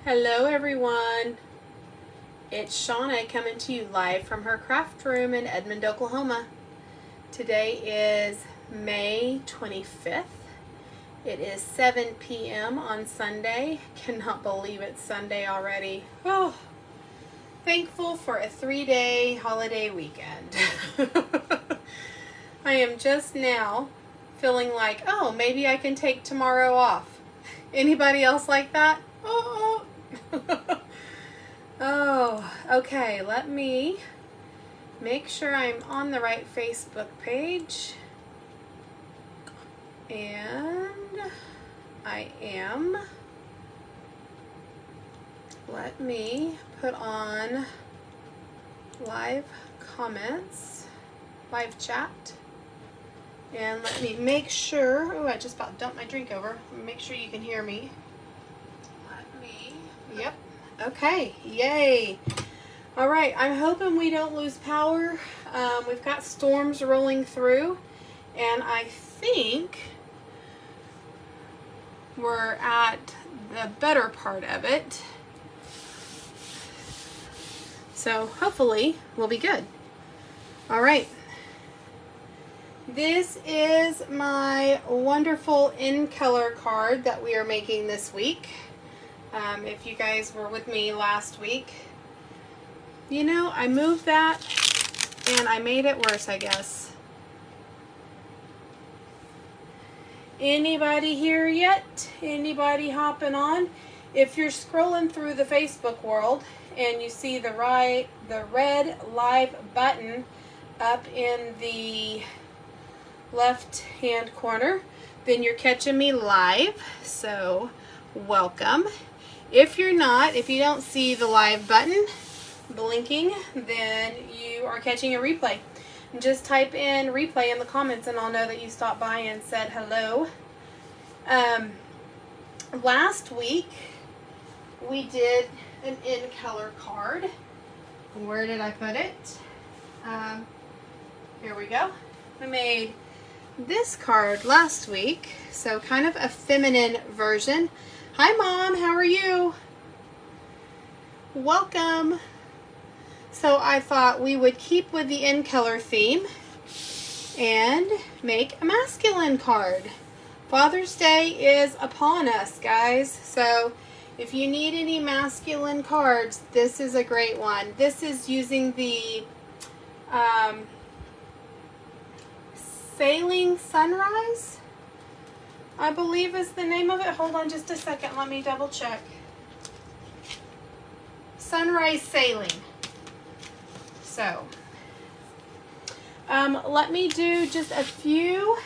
Hello everyone, it's Shauna coming to you live from her craft room in Edmond, Oklahoma. Today is May 25th. It is 7 p.m. on Sunday. Cannot believe it's Sunday already. Oh, thankful for a 3-day holiday weekend. I am just now feeling like, oh, maybe I can take tomorrow off. Anybody else like that? Oh. Oh, okay, let me make sure I'm on the right Facebook page. And I am. Let me put on live comments, live chat. And let me make sure, oh, I just about dumped my drink over. Make sure you can hear me. Yep. Okay. Yay. All right. I'm hoping we don't lose power. We've got storms rolling through, and I think we're at the better part of it. So hopefully we'll be good. All right. This is my wonderful in color card that we are making this week. If you guys were with me last week, you know, I moved that and I made it worse, I guess. Anybody here yet? Anybody hopping on? If you're scrolling through the Facebook world and you see the red live button up in the left hand corner, then you're catching me live. So welcome. If you're not, if you don't see the live button blinking, then you are catching a replay. Just type in replay in the comments and I'll know that you stopped by and said hello. Last week we did an in color card. Where did I put it? Here we go. I made this card last week, so kind of a feminine version. Hi Mom, how are you? Welcome. So I thought we would keep with the in color theme and make a masculine card. Father's Day is upon us, guys. So if you need any masculine cards, this is a great one. This is using the Sailing Sunrise, I believe is the name of it. Hold on just a second. Let me double check. Sunrise Sailing. So, let me do just a few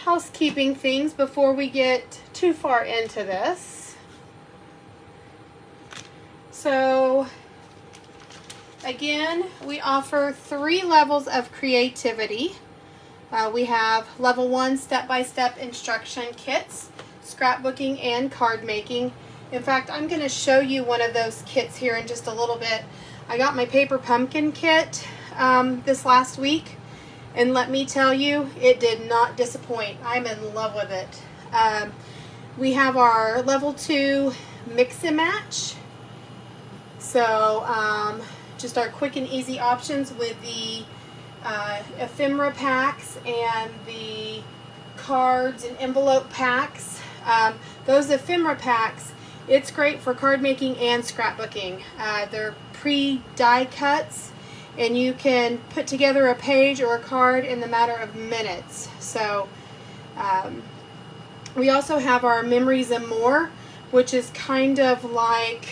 housekeeping things before we get too far into this. So, again, we offer 3 levels of creativity. We have level 1 step-by-step instruction kits, scrapbooking, and card making. In fact, I'm going to show you one of those kits here in just a little bit. I got my paper pumpkin kit this last week, and let me tell you, it did not disappoint. I'm in love with it. We have our level 2 mix and match. So, just our quick and easy options with the ephemera packs and the cards and envelope packs. Those ephemera packs, it's great for card making and scrapbooking. They're pre-die cuts and you can put together a page or a card in the matter of minutes. So we also have our Memories and More, which is kind of like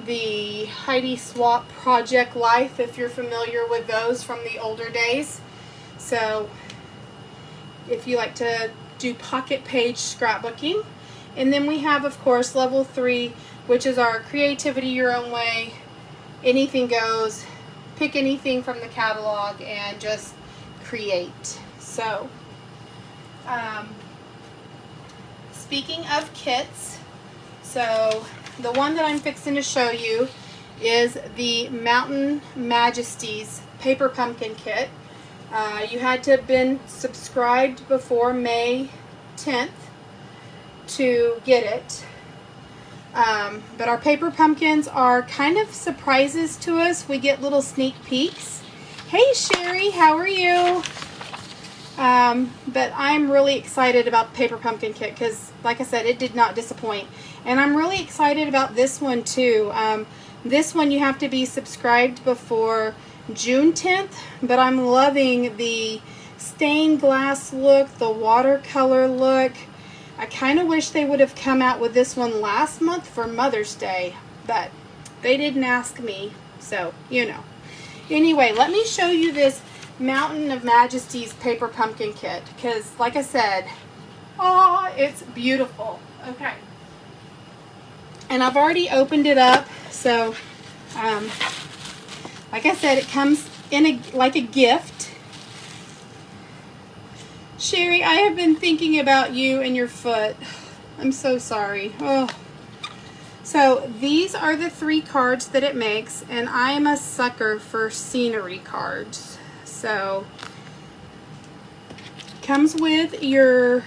the Heidi Swap Project Life, if you're familiar with those from the older days. So if you like to do pocket page scrapbooking. And then we have, of course, level 3, which is our Creativity Your Own Way. Anything goes. Pick anything from the catalog and just create. So speaking of kits, so the one that I'm fixing to show you is the Mountain Majesties Paper Pumpkin Kit. You had to have been subscribed before May 10th to get it. But our paper pumpkins are kind of surprises to us. We get little sneak peeks. Hey Sherry, how are you? But I'm really excited about the paper pumpkin kit because, like I said, it did not disappoint. And I'm really excited about this one too. This one you have to be subscribed before June 10th, but I'm loving the stained glass look, the watercolor look. I kind of wish they would have come out with this one last month for Mother's Day, but they didn't ask me, so you know. Anyway, let me show you this Mountain of Majesty's paper pumpkin kit because, like I said, oh, it's beautiful. Okay. And I've already opened it up, so like I said, it comes in like a gift. Sherry, I have been thinking about you and your foot. I'm so sorry. Oh. So these are the 3 cards that it makes, and I am a sucker for scenery cards. So comes with your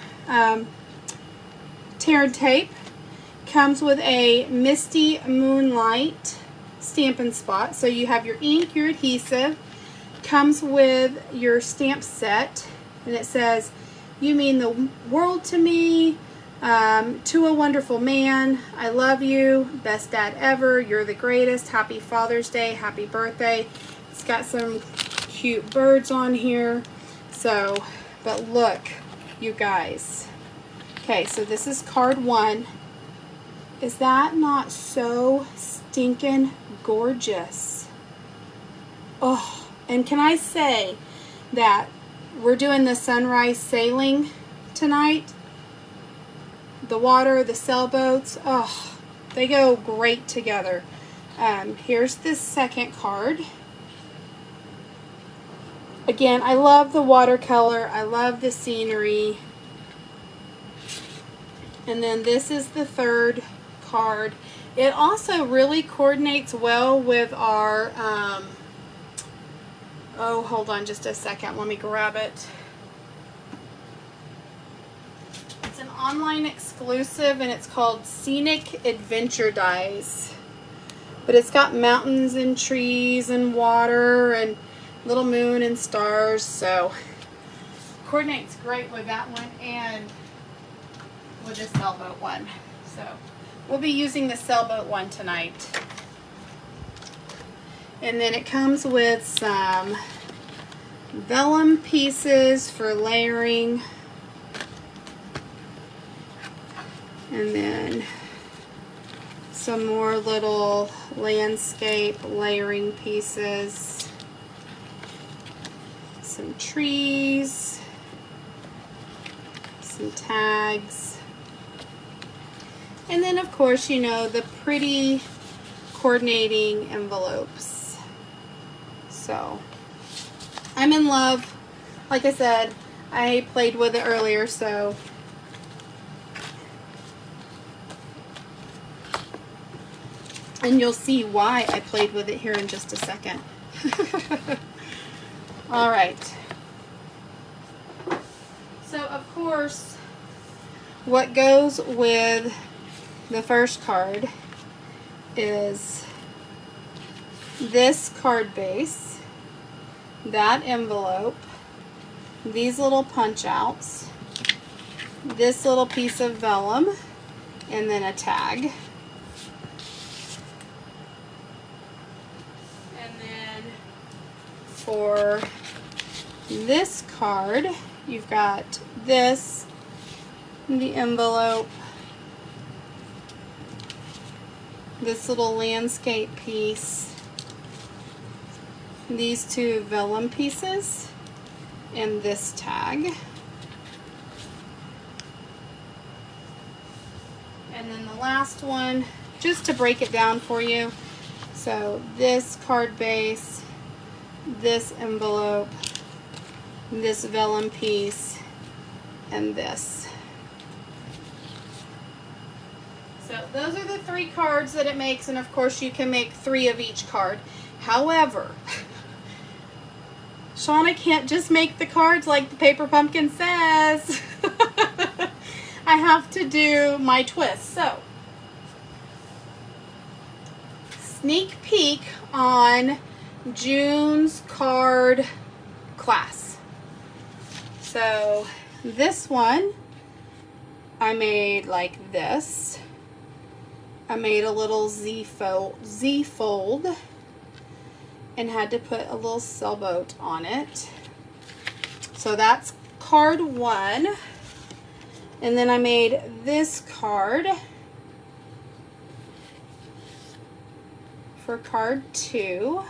tear and tape, comes with a Misty Moonlight Stampin' Spot. So you have your ink, your adhesive, comes with your stamp set. And it says, "You mean the world to me, to a wonderful man, I love you, best dad ever, you're the greatest, happy Father's Day, happy birthday." It's got some cute birds on here. So, but look, you guys. Okay, so this is card 1. Is that not so stinking gorgeous? Oh, and can I say that we're doing the sunrise sailing tonight. The water, the sailboats, oh, they go great together. Here's the second card. Again, I love the watercolor. I love the scenery. And then this is the third card. It also really coordinates well with our oh, hold on just a second. Let me grab it. It's an online exclusive, and it's called Scenic Adventure Dies. But it's got mountains and trees and water and little moon and stars. So coordinates great with that one and with the sailboat one. So we'll be using the sailboat one tonight. And then it comes with some vellum pieces for layering. And then some more little landscape layering pieces. Some trees. Some tags. And then, of course, you know, the pretty coordinating envelopes. So I'm in love. Like I said, I played with it earlier, so and you'll see why I played with it here in just a second. All right. So of course, what goes with the first card is this card base, that envelope, these little punch outs, this little piece of vellum, and then a tag. And then for this card, you've got this, the envelope, this little landscape piece, these two vellum pieces, and this tag. And then the last one, just to break it down for you, so this card base, this envelope, this vellum piece, and this. So those are the 3 cards that it makes, and of course you can make 3 of each card. However, Shauna can't just make the cards like the paper pumpkin says. I have to do my twist. So sneak peek on June's card class. So this one I made like this. I made a little Z fold and had to put a little sailboat on it. So that's card 1. And then I made this card for card 2.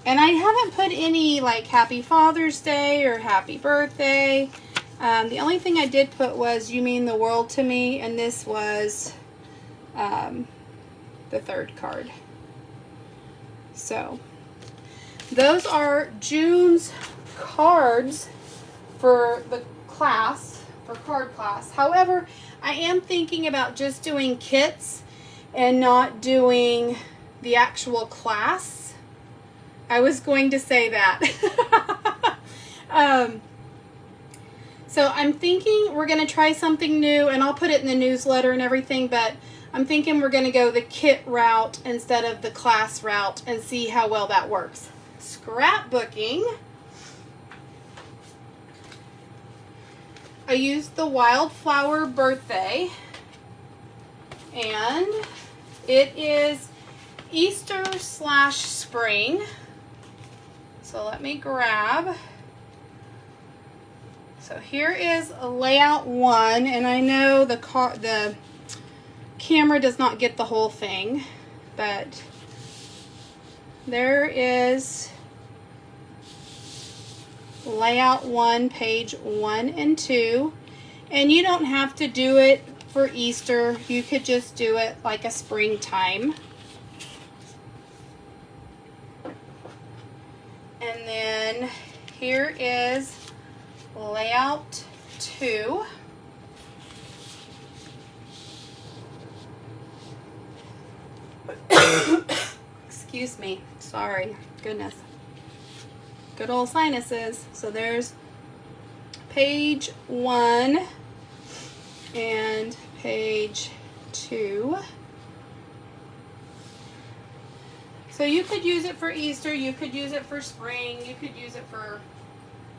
And I haven't put any like Happy Father's Day or Happy Birthday. The only thing I did put was You Mean the World to Me, and this was the 3rd card. So those are June's cards for the class, for card class. However, I am thinking about just doing kits and not doing the actual class. I was going to say that. So I'm thinking we're going to try something new, and I'll put it in the newsletter and everything, but I'm thinking we're going to go the kit route instead of the class route and see how well that works. Scrapbooking. I used the Wildflower Birthday, and it is Easter/spring. So let me grab. So here is a layout 1, and I know the camera does not get the whole thing, but there is layout 1, page 1 and 2, and you don't have to do it for Easter. You could just do it like a springtime. And then here is layout 2. Excuse me. Sorry. Goodness. Good old sinuses. So there's page 1 and page 2. So you could use it for Easter, you could use it for spring, you could use it for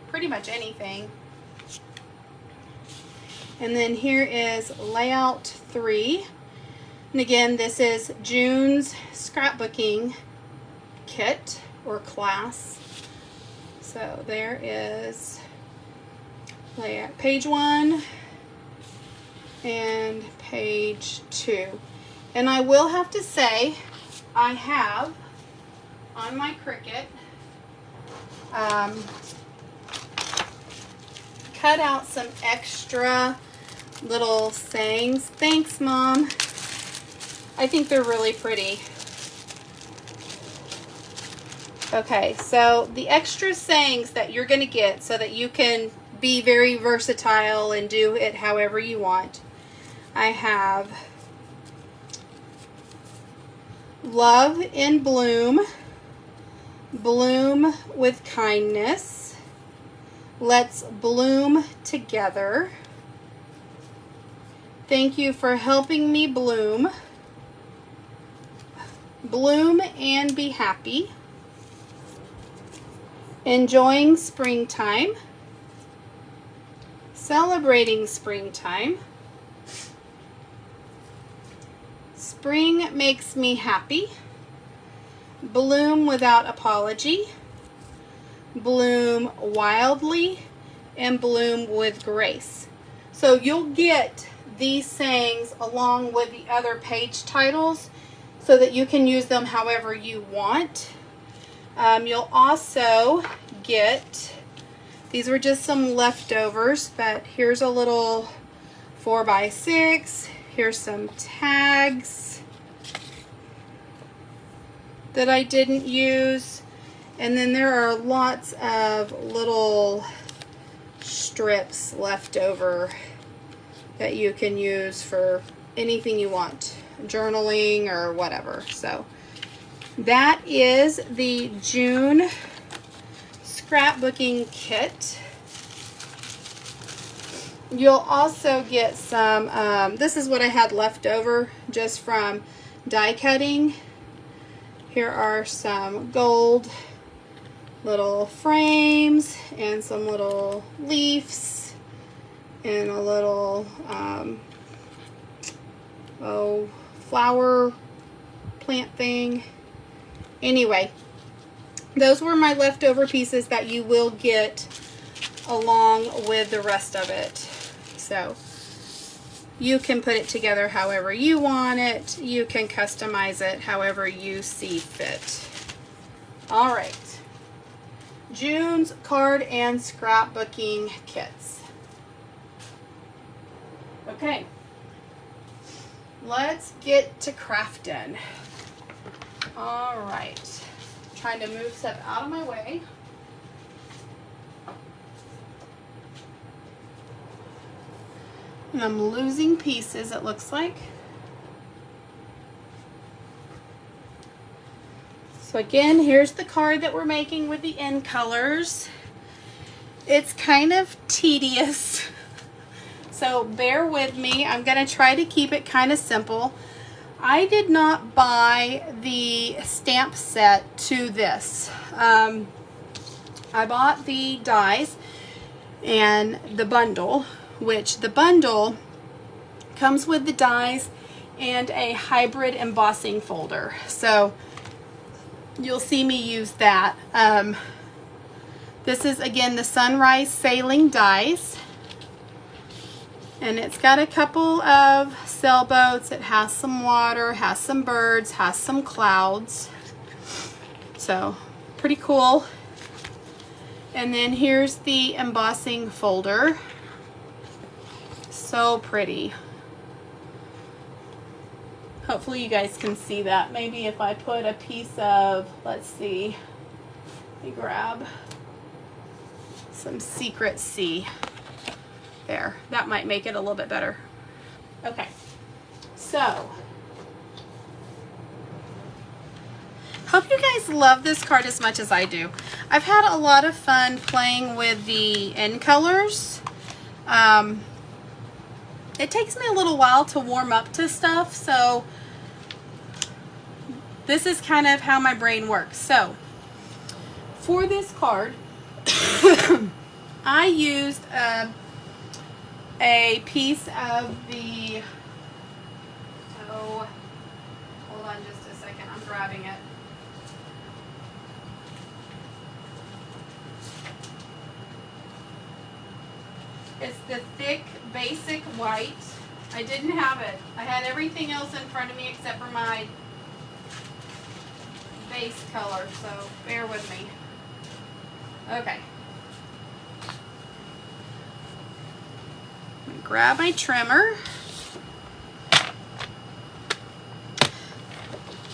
pretty much anything. And then here is layout 3. And again, this is June's scrapbooking kit or class. So there is layout page 1 and page 2. And I will have to say, I have on my Cricut cut out some extra little sayings. Thanks, Mom. I think they're really pretty. Okay, so the extra sayings that you're going to get so that you can be very versatile and do it however you want. I have love in bloom, bloom with kindness, let's bloom together, thank you for helping me bloom, bloom and be happy, enjoying springtime, celebrating springtime, spring makes me happy, bloom without apology, bloom wildly, and bloom with grace. So you'll get these sayings along with the other page titles so that you can use them however you want. You'll also get, these were just some leftovers, but here's a little 4x6. Here's some tags that I didn't use. And then there are lots of little strips left over that you can use for anything you want, journaling or whatever. So that is the June scrapbooking kit. You'll also get some, this is what I had left over just from die cutting. Here are some gold little frames and some little leaves and a little flower plant thing. Anyway, those were my leftover pieces that you will get along with the rest of it. So you can put it together however you want it. You can customize it however you see fit. All right. June's card and scrapbooking kits. Okay. Let's get to crafting. All right. Trying to move stuff out of my way. And I'm losing pieces, it looks like. So again, here's the card that we're making with the end colors. It's kind of tedious, so bear with me. I'm going to try to keep it kind of simple. I did not buy the stamp set to this. I bought the dies and the bundle, which the bundle comes with the dies and a hybrid embossing folder. So you'll see me use that. This is again the Sunrise Sailing dies. And it's got a couple of sailboats. It has some water, has some birds, has some clouds. So pretty cool. And then here's the embossing folder. So pretty. Hopefully you guys can see that. Maybe if I put a piece of, let's see, let me grab some Secret Sea. There, that might make it a little bit better. Okay, so hope you guys love this card as much as I do. I've had a lot of fun playing with the end colors. It takes me a little while to warm up to stuff, so this is kind of how my brain works. So for this card, I used a piece of the, hold on just a second, I'm grabbing it. It's the thick basic white. I didn't have it. I had everything else in front of me except for my base color, so bear with me. Okay. Grab my trimmer.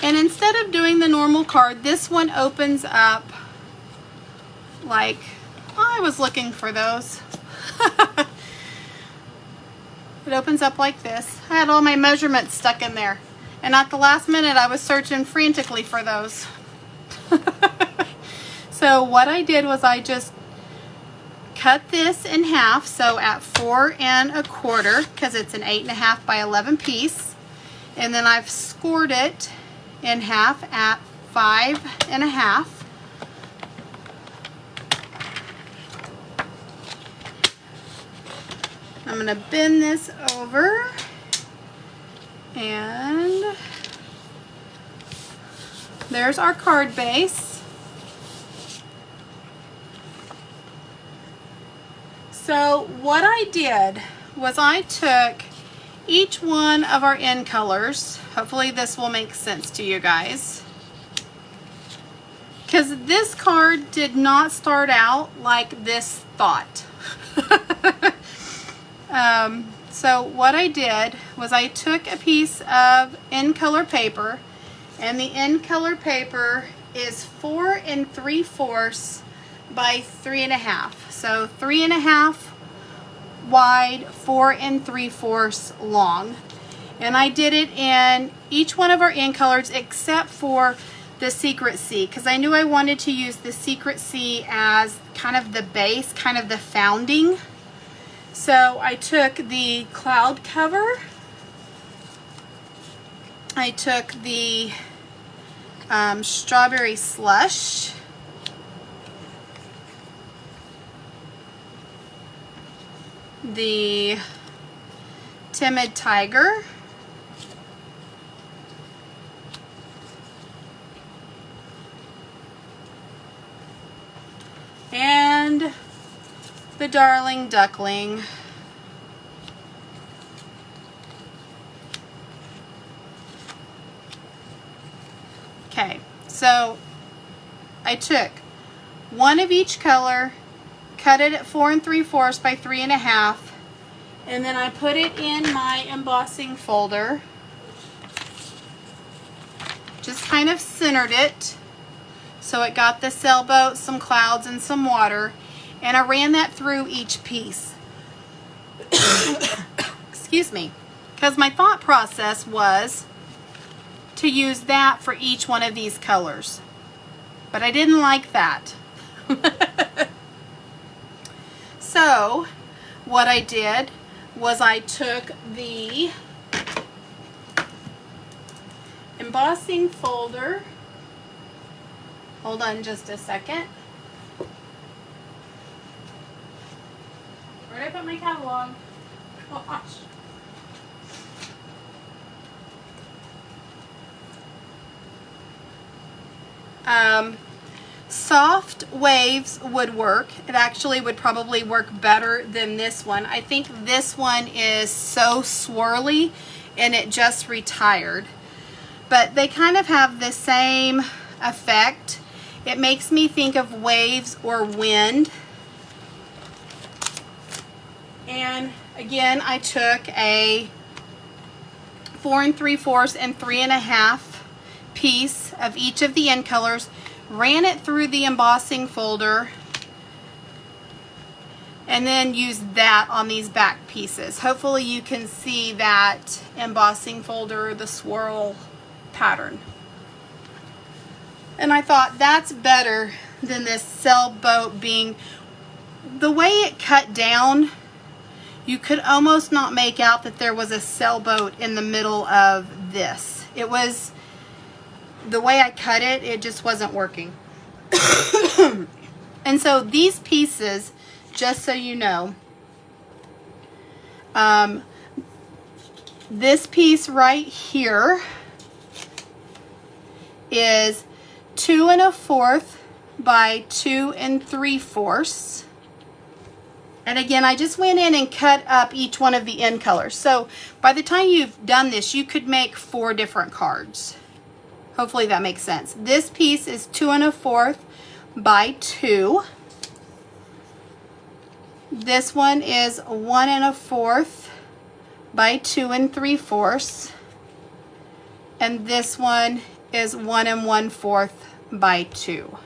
And instead of doing the normal card, this one opens up like, oh, I was looking for those. It opens up like this. I had all my measurements stuck in there. And at the last minute, I was searching frantically for those. So what I did was I just cut this in half. So at 4 1/4, because it's an 8 1/2 by 11 piece. And then I've scored it in half at 5 1/2. I'm going to bend this over and there's our card base. So what I did was I took each one of our end colors. Hopefully this will make sense to you guys, because this card did not start out like this thought. So what I did was I took a piece of end color paper, and the end color paper is 4 3/4 by 3 1/2. So 3 1/2 wide, 4 3/4 long. And I did it in each one of our end colors except for the Secret Sea, because I knew I wanted to use the Secret Sea as kind of the base, kind of the founding. So I took the cloud cover, I took the Strawberry Slush, the Timid Tiger, and the Darling Duckling. Okay, so I took one of each color, cut it at 4 3/4 by 3 1/2, and then I put it in my embossing folder. Just kind of centered it so it got the sailboat, some clouds, and some water, and I ran that through each piece. Excuse me, because my thought process was to use that for each one of these colors, but I didn't like that. So what I did was I took the embossing folder. Hold on just a second. Where did I put my catalog? Gosh. Soft Waves would work. It actually would probably work better than this one. I think this one is so swirly and it just retired. But they kind of have the same effect. It makes me think of waves or wind. And again, I took a 4 3/4 and 3 1/2 piece of each of the end colors, ran it through the embossing folder, and then used that on these back pieces. Hopefully you can see that embossing folder, the swirl pattern. And I thought that's better than this sailboat being, the way it cut down, you could almost not make out that there was a sailboat in the middle of this. It was, the way I cut it, it just wasn't working. And so these pieces, just so you know, this piece right here is 2 1/4 by 2 3/4. And again, I just went in and cut up each one of the end colors. So by the time you've done this, you could make 4 different cards. Hopefully that makes sense. This piece is 2 1/4 by 2. This one is 1 1/4 by 2 3/4. And this one is 1 1/4 by 2.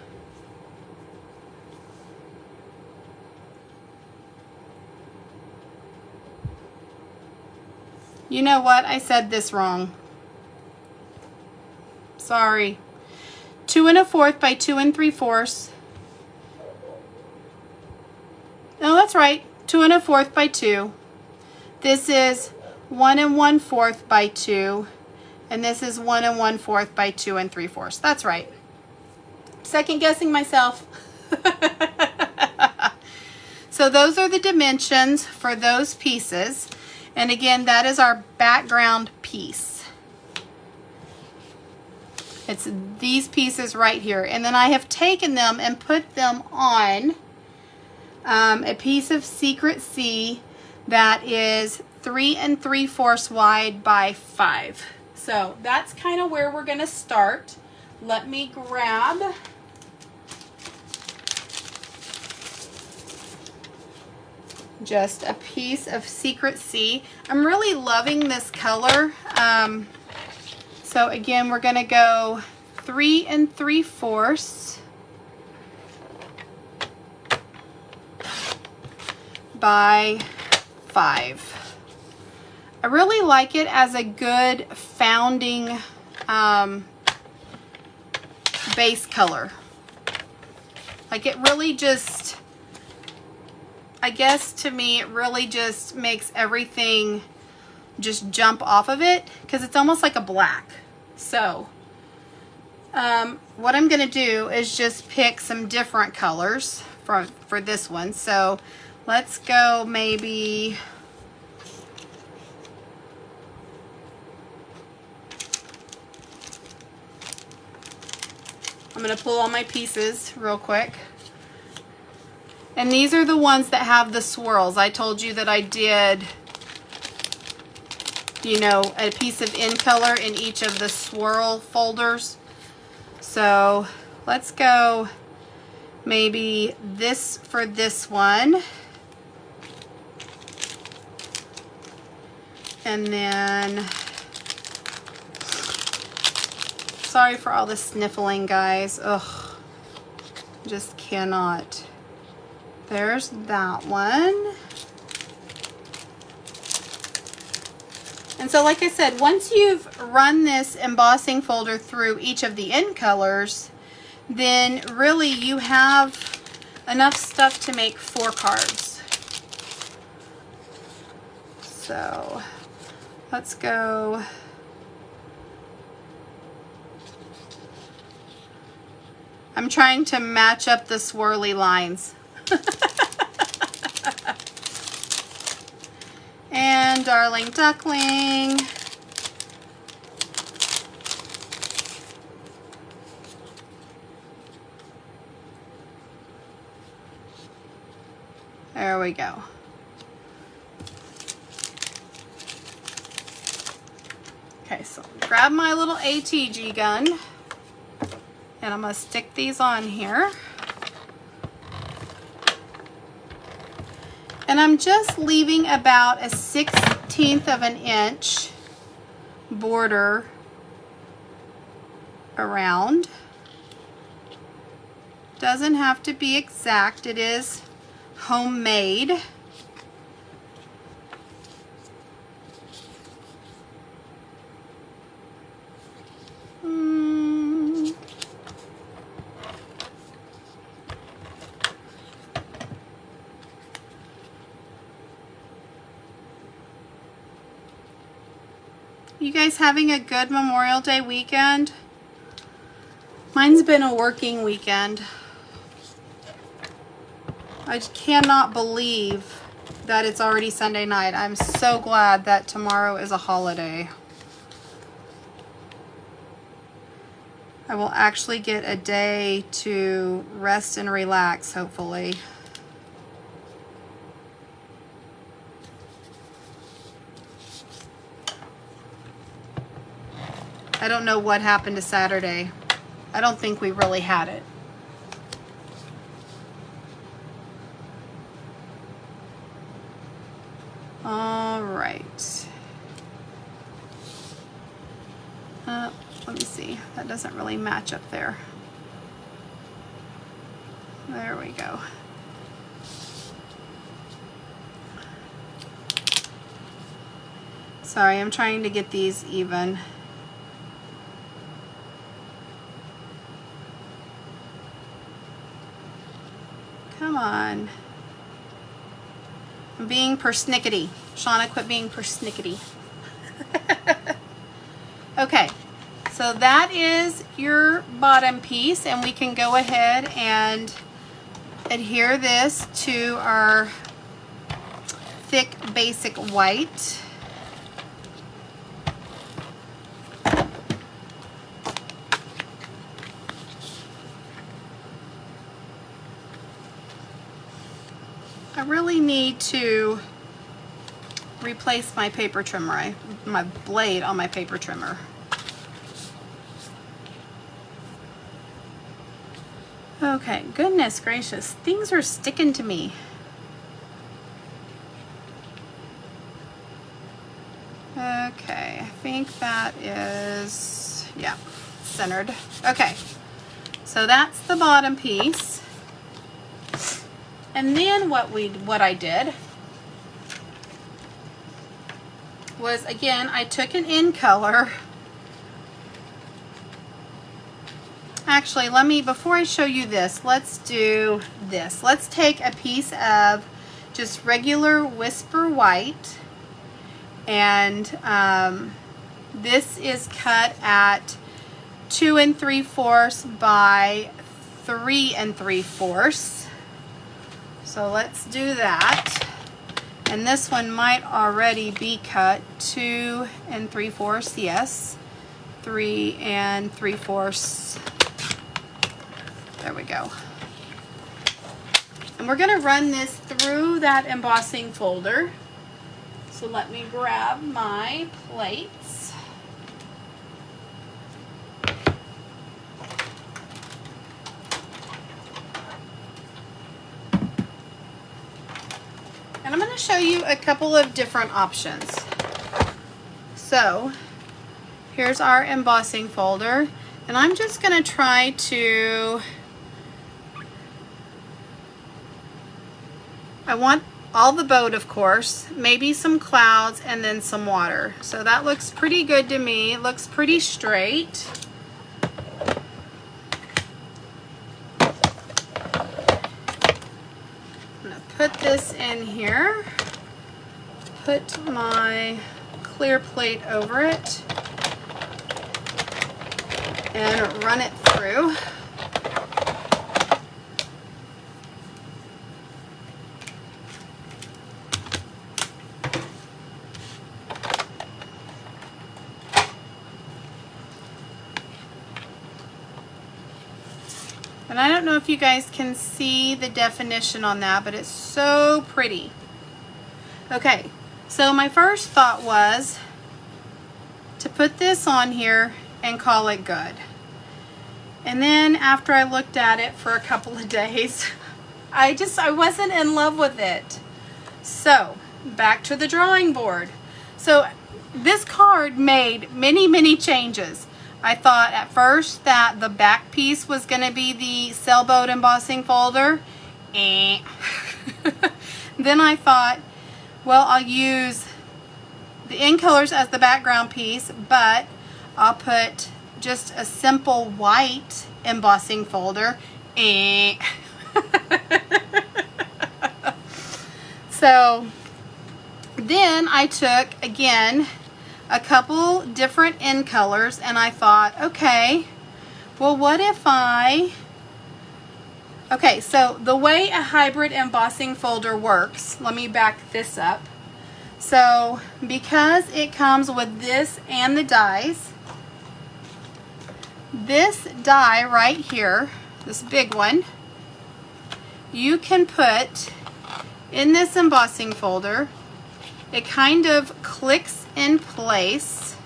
You know what? I said this wrong. Sorry. 2 1/4 by 2 3/4. No, that's right. 2 1/4 by 2. This is 1 1/4 by 2. And this is 1 1/4 by 2 3/4. That's right. Second guessing myself. So those are the dimensions for those pieces. And again, that is our background piece. It's these pieces right here. And then I have taken them and put them on a piece of Secret Sea that is 3 3/4 wide by 5. So that's kind of where we're going to start. Let me grab just a piece of Secret Sea. I'm really loving this color. So again, we're going to go 3 3/4 by 5. I really like it as a good founding base color. Like it really just, I guess to me, it really just makes everything just jump off of it because it's almost like a black. So What I'm going to do is just pick some different colors for this one. So let's go maybe... I'm going to pull all my pieces real quick. And these are the ones that have the swirls. I told you that I did, you know, a piece of in color in each of the swirl folders. So let's go maybe this for this one. And then, sorry for all the sniffling, guys. Ugh, just cannot. There's that one. And so like I said, once you've run this embossing folder through each of the end colors, then really you have enough stuff to make 4 cards. So let's go. I'm trying to match up the swirly lines. And Darling Duckling. There we go. Okay, so grab my little ATG gun and I'm going to stick these on here. And I'm just leaving about a 1/16 of an inch border around. Doesn't have to be exact, it is homemade. You guys having a good Memorial Day weekend? Mine's been a working weekend. I just cannot believe that it's already Sunday night. I'm so glad that tomorrow is a holiday. I will actually get a day to rest and relax, hopefully. I don't know what happened to Saturday. I don't think we really had it. All right. Let me see. That doesn't really match up there. There we go. Sorry, I'm trying to get these even. Come on. I'm being persnickety. Shauna, quit being persnickety. Okay, so that is your bottom piece, and we can go ahead and adhere this to our thick basic white. I really need to replace my paper trimmer, my blade on my paper trimmer. Okay, goodness gracious, things are sticking to me. Okay, I think that is, yeah, centered. Okay, so that's the bottom piece. And then what I did was, again, I took an in color. Actually, before I show you this, let's do this. Let's take a piece of just regular Whisper White, and this is cut at 2 3/4 by 3 3/4. So let's do that. And this one might already be cut 2 3/4, yes. 3 3/4. There we go. And we're going to run this through that embossing folder. So let me grab my plates. And I'm going to show you a couple of different options. So here's our embossing folder, and I'm just going to try to, I want all the boat, of course, maybe some clouds, and then some water. So that looks pretty good to me. It looks pretty straight. Put this in here, put my clear plate over it, and run it through. And I don't know if you guys can see the definition on that, but it's so pretty. Okay, so my first thought was to put this on here and call it good. And then after I looked at it for a couple of days, I wasn't in love with it. So back to the drawing board. So this card made many, many changes. I thought at first that the back piece was going to be the sailboat embossing folder. Then I thought, well, I'll use the in colors as the background piece, but I'll put just a simple white embossing folder. So then I took, again, a couple different in colors, and I thought, okay, well, what if okay, so the way a hybrid embossing folder works, let me back this up. So because it comes with this and the dies, this die right here, this big one, you can put in this embossing folder. It kind of clicks in place.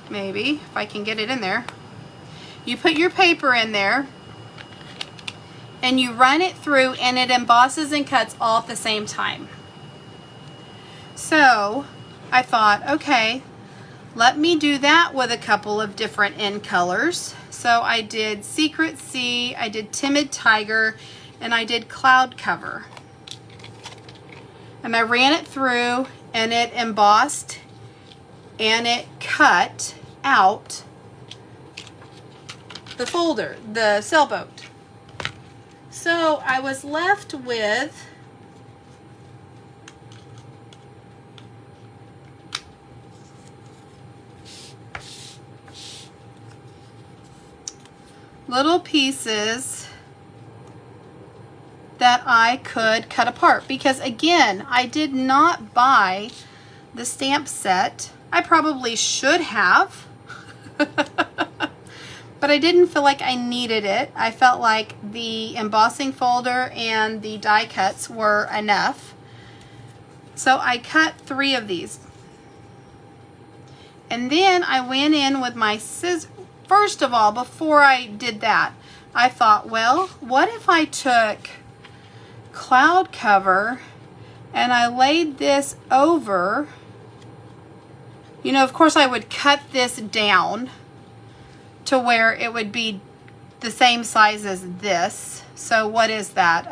Maybe, if I can get it in there. You put your paper in there, and you run it through, and it embosses and cuts all at the same time. So I thought, okay, let me do that with a couple of different in colors. So I did Secret Sea, I did Timid Tiger, and I did Cloud Cover. And I ran it through, and it embossed, and it cut out the folder, the sailboat. So I was left with little pieces that I could cut apart, because again, I did not buy the stamp set. I probably should have, but I didn't feel like I needed it. I felt like the embossing folder and the die cuts were enough. So I cut 3 of these. And then I went in with my scissors. First of all, before I did that, I thought, well, what if I took Cloud Cover and I laid this over? You know, of course I would cut this down to where it would be the same size as this. So what is that?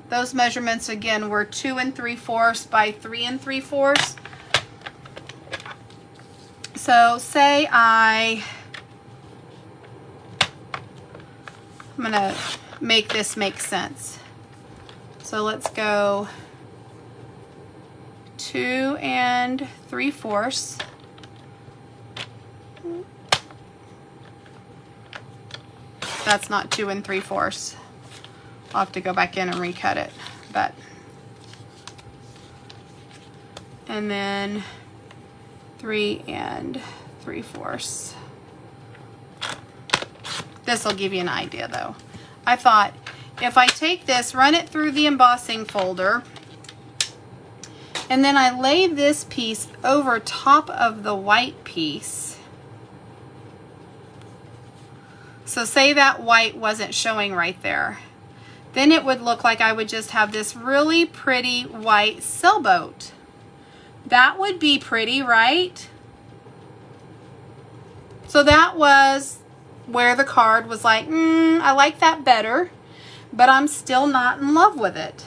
Those measurements again were 2 3/4 by 3 3/4. So say I'm gonna make this make sense. So let's go 2 3/4. that's not 2 3/4. I'll have to go back in and recut it, but. And then 3 3/4. This will give you an idea though. I thought if I take this, run it through the embossing folder, and then I lay this piece over top of the white piece. So say that white wasn't showing right there. Then it would look like I would just have this really pretty white sailboat. That would be pretty, right? So that was where the card was like, I like that better, but I'm still not in love with it.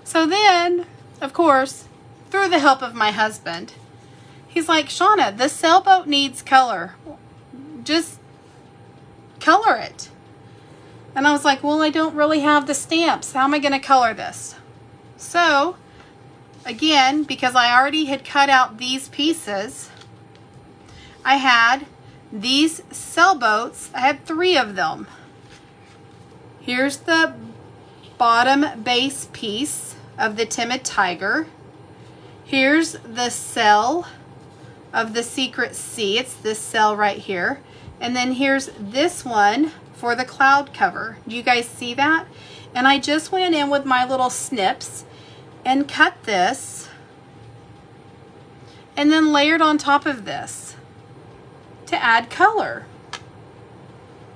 So then, of course, through the help of my husband, he's like, Shauna, the sailboat needs color. Just color it. And I was like, well, I don't really have the stamps. How am I going to color this? So, again, because I already had cut out these pieces, I had these sailboats. I had 3 of them. Here's the bottom base piece of the Timid Tiger. Here's the cell of the Secret Sea. It's this cell right here. And then here's this one for the cloud cover. Do you guys see that? And I just went in with my little snips and cut this and then layered on top of this to add color.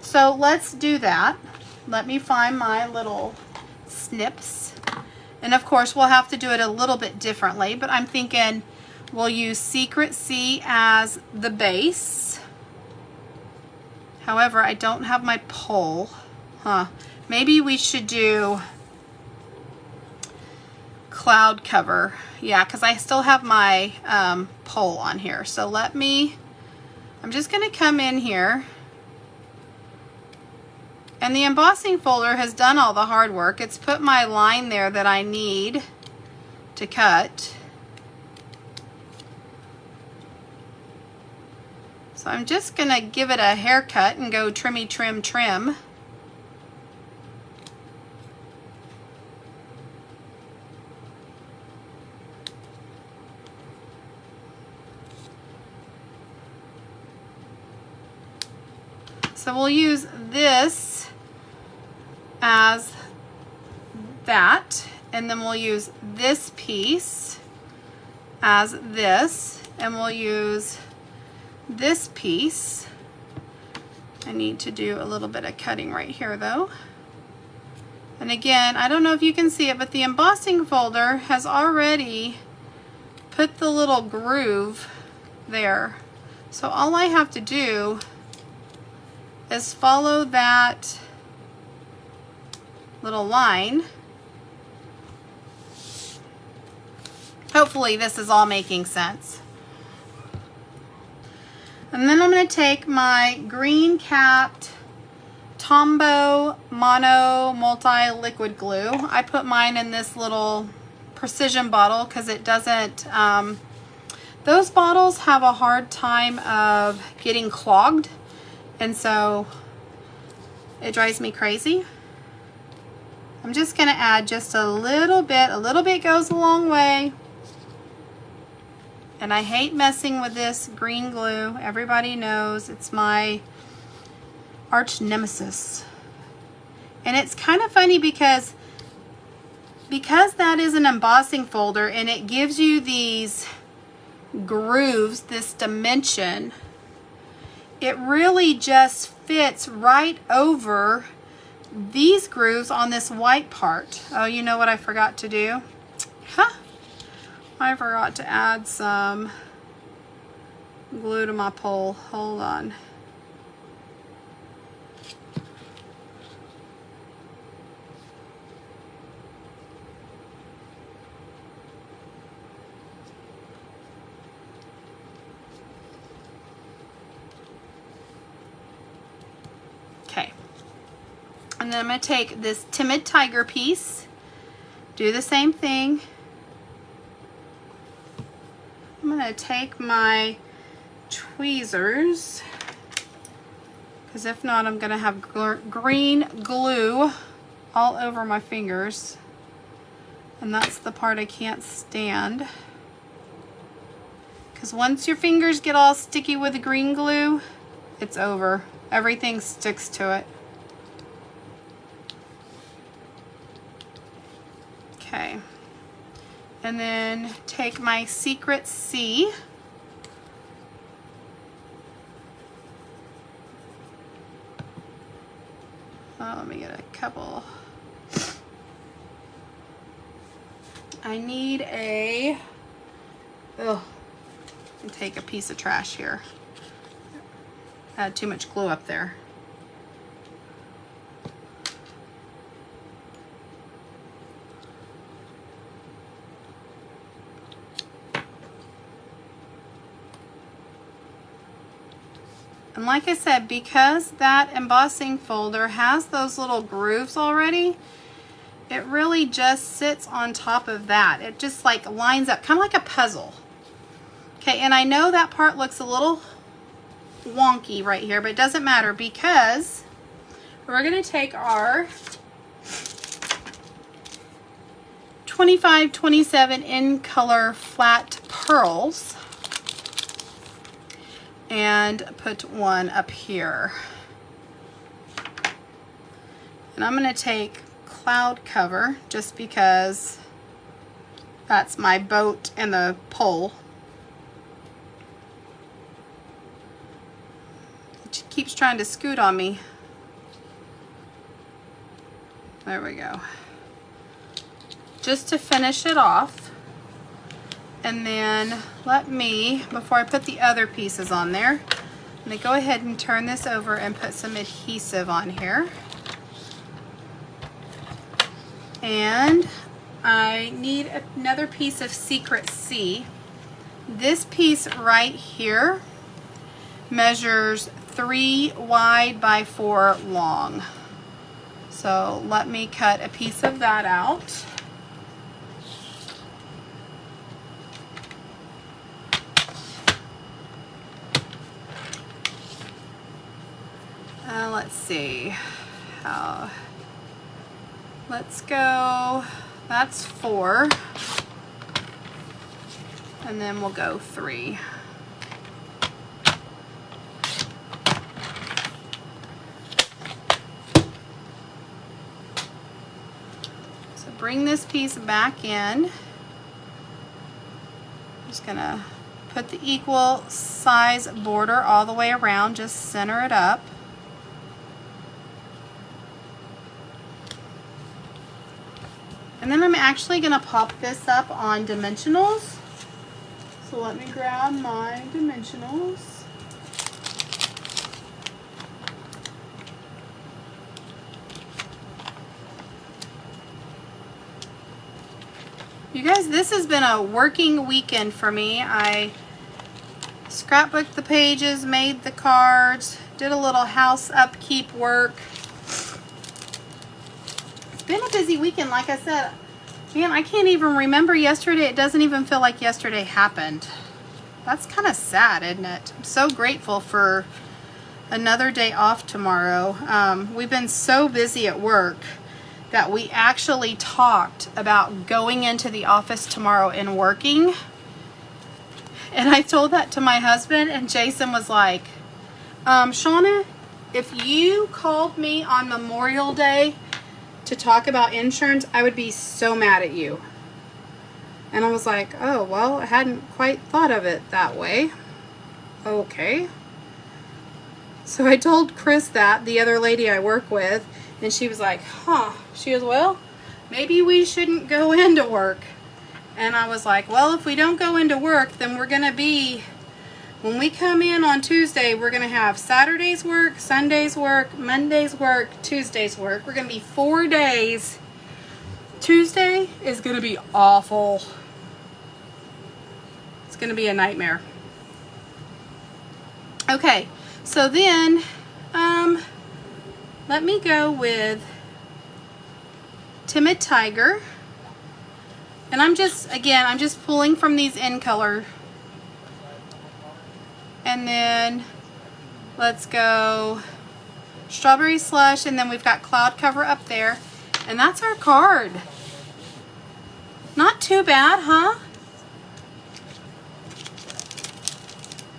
So let's do that. Let me find my little snips. And of course we'll have to do it a little bit differently, but I'm thinking we'll use Secret Sea as the base. However, I don't have my pole. Maybe we should do cloud cover. Yeah, because I still have my pole on here. So I'm just going to come in here. And the embossing folder has done all the hard work. It's put my line there that I need to cut. So I'm just going to give it a haircut and go trimmy, trim, trim. So we'll use this as that, and then we'll use this piece as this, and we'll use this piece. I need to do a little bit of cutting right here though. And again, I don't know if you can see it, but the embossing folder has already put the little groove there. So all I have to do is follow that little line. Hopefully this is all making sense. And then I'm going to take my green capped Tombow Mono Multi Liquid Glue. I put mine in this little precision bottle because it doesn't, those bottles have a hard time of getting clogged, and so it drives me crazy. I'm just going to add just a little bit goes a long way. And I hate messing with this green glue. Everybody knows it's my arch nemesis. And it's kind of funny because that is an embossing folder and it gives you these grooves, this dimension. It really just fits right over these grooves on this white part. Oh, you know what I forgot to do? I forgot to add some glue to my pole. Hold on. Okay. And then I'm going to take this Timid Tiger piece, do the same thing. I'm going to take my tweezers because if not, I'm gonna have green glue all over my fingers, and that's the part I can't stand. Because once your fingers get all sticky with the green glue, it's over. Everything sticks to it. Okay. And then take my Secret C. Oh, let me get a couple. I need a, take a piece of trash here. I had too much glue up there. And like I said, because that embossing folder has those little grooves already, it really just sits on top of that. It just like lines up, kind of like a puzzle. Okay, and I know that part looks a little wonky right here, but it doesn't matter because we're gonna take our 25-27 in color flat pearls and put one up here. And I'm gonna take cloud cover just because that's my boat and the pole. It keeps trying to scoot on me. There we go. Just to finish it off. And then let me, before I put the other pieces on there, I'm gonna go ahead and turn this over and put some adhesive on here. And I need another piece of Secret C. This piece right here measures 3 wide by 4 long. So let me cut a piece of that out. Let's see. Let's go, that's 4. And then we'll go 3. So bring this piece back in. I'm just gonna put the equal size border all the way around, just center it up. And then I'm actually gonna pop this up on dimensionals. So let me grab my dimensionals. You guys, this has been a working weekend for me. I scrapbooked the pages, made the cards, did a little house upkeep work. Been a busy weekend, like I said. Man, I can't even remember yesterday. It doesn't even feel like yesterday happened. That's kind of sad, isn't it? I'm so grateful for another day off tomorrow. We've been so busy at work that we actually talked about going into the office tomorrow and working. And I told that to my husband, and Jason was like, Shauna, if you called me on Memorial Day to talk about insurance, I would be so mad at you. And I was like, oh, well, I hadn't quite thought of it that way. Okay. So I told Chris that, the other lady I work with, and she was like, huh. She goes, well, maybe we shouldn't go into work. And I was like, well, if we don't go into work, then we're gonna be, when we come in on Tuesday, we're gonna have Saturday's work, Sunday's work, Monday's work, Tuesday's work. We're gonna be 4 days. Tuesday is gonna be awful. It's gonna be a nightmare. Okay, so then, let me go with Timid Tiger. And I'm just pulling from these in color. And then let's go Strawberry Slush, and then we've got Cloud Cover up there. And that's our card. Not too bad, huh?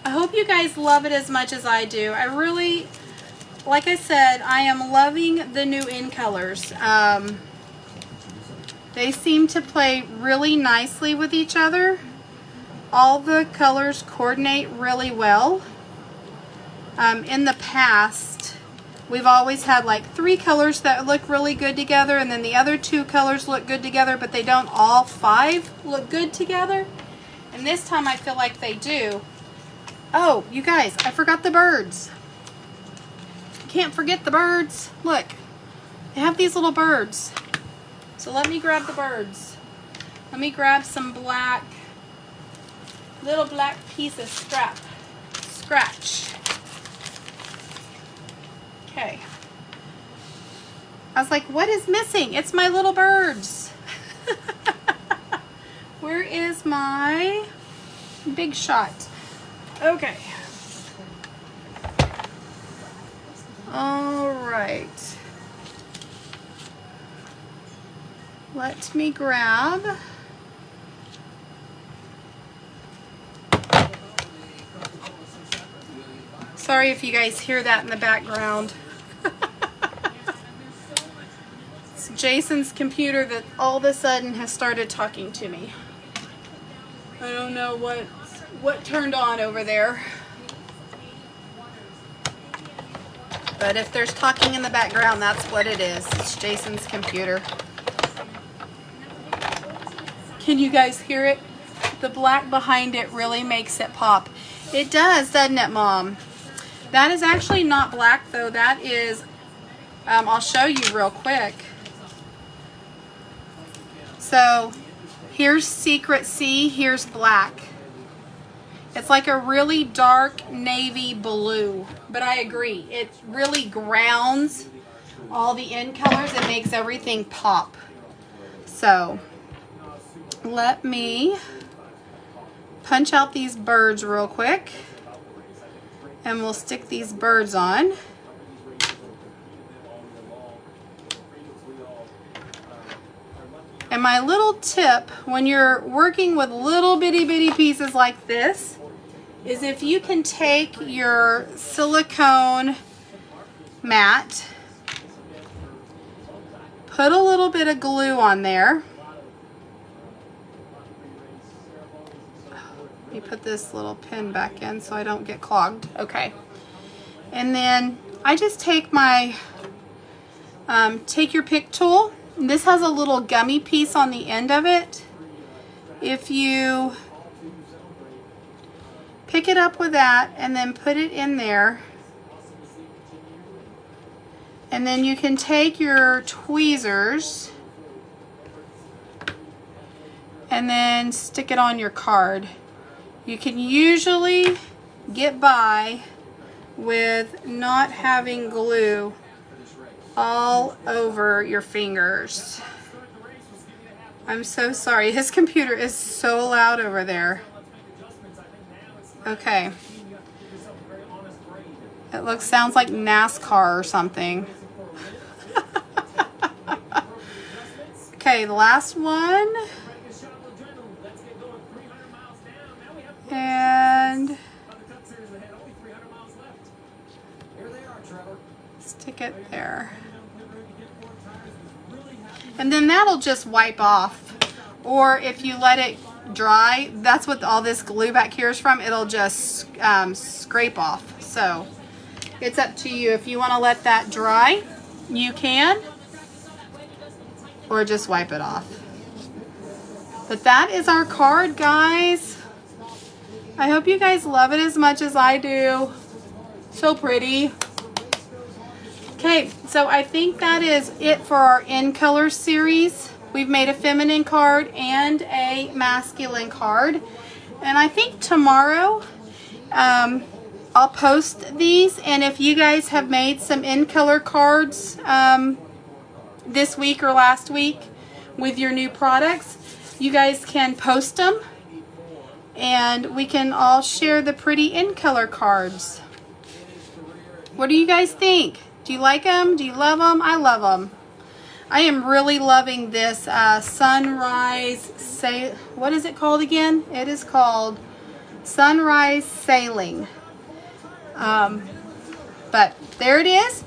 I hope you guys love it as much as I do. I really, like I said, I am loving the new in colors. They seem to play really nicely with each other. All the colors coordinate really well. In the past, we've always had like 3 colors that look really good together, and then the other 2 colors look good together, but they don't all 5 look good together. And this time I feel like they do. Oh, you guys, I forgot the birds. Can't forget the birds. Look, they have these little birds. So let me grab the birds. Let me grab some black, little black piece of scratch. Okay. I was like, what is missing? It's my little birds. Where is my big shot? Okay. All right. Let me grab. Sorry if you guys hear that in the background. It's Jason's computer that all of a sudden has started talking to me. I don't know what turned on over there. But if there's talking in the background, that's what it is. It's Jason's computer. Can you guys hear it? The black behind it really makes it pop. It does, doesn't it, Mom? That is actually not black, though. That is, I'll show you real quick. So, here's Secret Sea, here's black. It's like a really dark navy blue, but I agree. It really grounds all the in colors. It makes everything pop. So, let me punch out these birds real quick, and we'll stick these birds on. And my little tip when you're working with little bitty pieces like this is if you can take your silicone mat, put a little bit of glue on there. Let me put this little pin back in so I don't get clogged. Okay. And then I just take my, take your pick tool. This has a little gummy piece on the end of it. If you pick it up with that and then put it in there, and then you can take your tweezers and then stick it on your card. You can usually get by with not having glue all over your fingers. I'm so sorry. His computer is so loud over there. Okay. It sounds like NASCAR or something. Okay, the last one. And stick it there. And then that'll just wipe off. Or if you let it dry, that's what all this glue back here is from, it'll just scrape off. So it's up to you. If you want to let that dry, you can, or just wipe it off. But that is our card, guys. I hope you guys love it as much as I do. So pretty. Okay, so I think that is it for our In Color series. We've made a feminine card and a masculine card. And I think tomorrow I'll post these. And if you guys have made some In Color cards this week or last week with your new products, you guys can post them. And we can all share the pretty In Color cards. What do you guys think? Do you like them? Do you love them? I love them. I am really loving this sunrise what is it called again? It is called Sunrise Sailing. But there it is.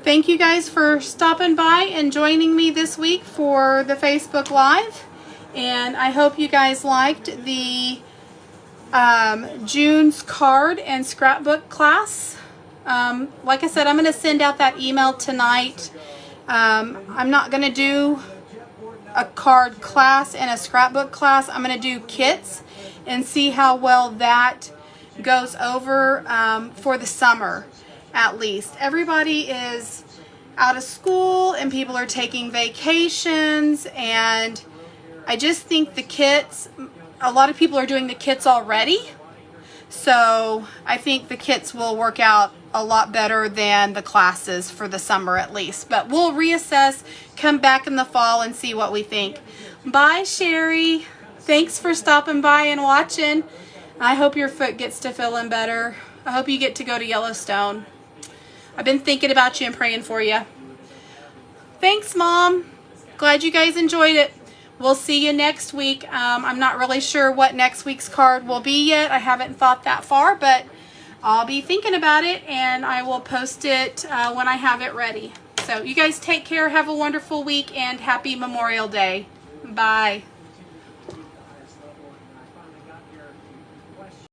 Thank you guys for stopping by and joining me this week for the Facebook Live. And I hope you guys liked the June's card and scrapbook class. Like I said, I'm going to send out that email tonight. I'm not going to do a card class and a scrapbook class. I'm going to do kits and see how well that goes over for the summer, at least. Everybody is out of school and people are taking vacations, and I just think the kits, a lot of people are doing the kits already, so I think the kits will work out a lot better than the classes for the summer, at least. But we'll reassess, come back in the fall and see what we think. Bye, Sherry. Thanks for stopping by and watching. I hope your foot gets to feeling better. I hope you get to go to Yellowstone. I've been thinking about you and praying for you. Thanks, Mom. Glad you guys enjoyed it. We'll see you next week. I'm not really sure what next week's card will be yet. I haven't thought that far, but I'll be thinking about it, and I will post it when I have it ready. So you guys take care. Have a wonderful week, and happy Memorial Day. Bye.